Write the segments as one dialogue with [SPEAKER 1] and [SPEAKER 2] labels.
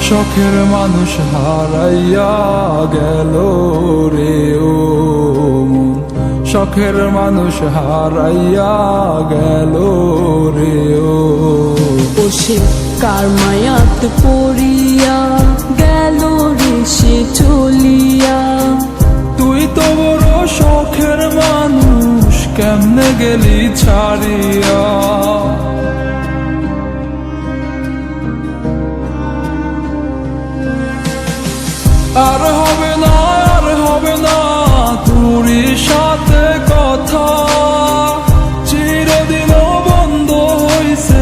[SPEAKER 1] শখের মানুষ হারাইয়া গেল রে ও মন, শখের মানুষ হারাইয়া গেল রে ও।
[SPEAKER 2] সে কার মায়াত পড়িয়া গেল রে সে চলিয়া।
[SPEAKER 1] তুই তো বড় শখের মানুষ, কেমনে গেলি ছাড়িয়া। আর হবে না, আর হবে না তোরই সাথে কথা, চিরদিন বন্ধ হইছে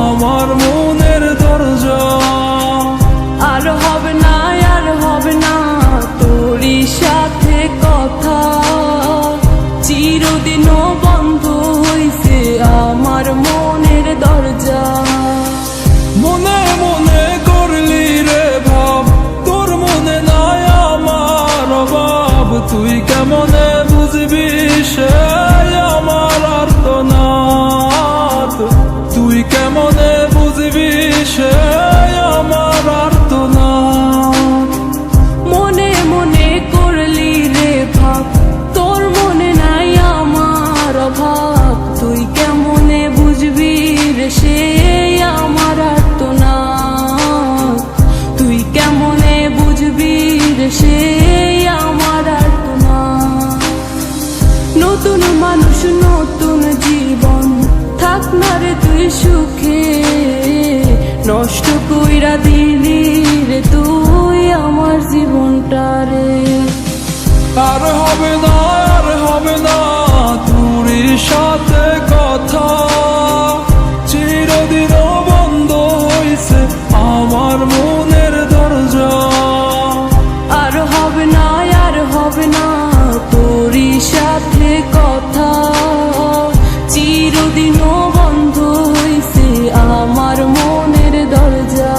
[SPEAKER 1] আমার মনের দরজা।
[SPEAKER 2] আর হবে না, আর হবে না তোরই সাথে কথা, চিরদিনও বন্ধ হইছে আমার মনের দরজা।
[SPEAKER 1] মনে মনে করলি রে ভাব, তোর মনে নাই আমার অভাব। তুই কেমনে বুঝবি সে আমার আর্তনাদ, তুই কেমনে বুঝবি সে আমার আর্তনাদ।
[SPEAKER 2] মনে মনে করলি রে ভাব, তোর মনে নাই আমার অভাব। তুই কেমনে বুঝবি রে সে আমার আর্তনাদ, তুই কেমনে বুঝবি রে সে আমার আর্তনাদ। নতুন মানুষ নতুন জীবন, থাক না রে তুই সুখে, নষ্ট কইরা দিলি রে তুই আমার জীবনটা রে।
[SPEAKER 1] আর হবে না, আর হবে না তোরই সাথে কথা, চিরদিন বন্ধ হইছে আমার মনের দরজা।
[SPEAKER 2] আর হবে না, আর হবে না তোরই সাথে কথা, চিরদিনও বন্ধ হইছে আমার মনের দরজা।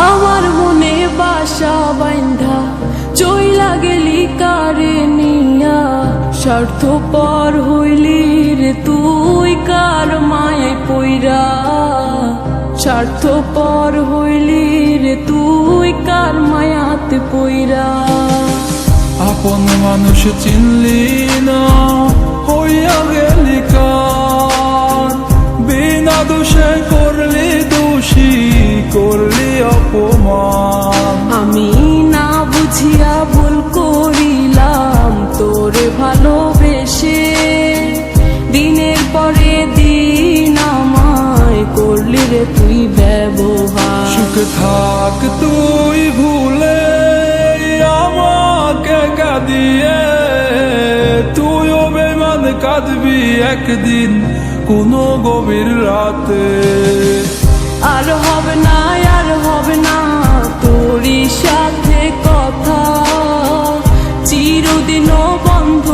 [SPEAKER 2] আমার মনে বাসা বাইন্ধা চইলা গেলি কারে নিয়া, স্বার্থপর হইলি রে তুই কার মায়ায় পইরা। স্বার্থপর হইলি রে তুই কার মায়াতে পইরা।
[SPEAKER 1] আপন মানুষ চিনলি না, হইয়া গেলি কার। বিনা দোষে করলি দোষী, করলি অপমান।
[SPEAKER 2] আমি না বুঝিয়া ভুল করিলাম তোরে ভালোবেসে, দিনের পরে দিন আমায় করলি রে তুই ব্যবহার।
[SPEAKER 1] সুখে থাক তুই ভুলে আমাকে কাঁদিয়ে, তুইও বেমান কাঁদবি একদিন কোনো গভীর রাতে।
[SPEAKER 2] আর হবে না, আর হবে না তোরই সাথে কথা, চিরদিনও বন্ধ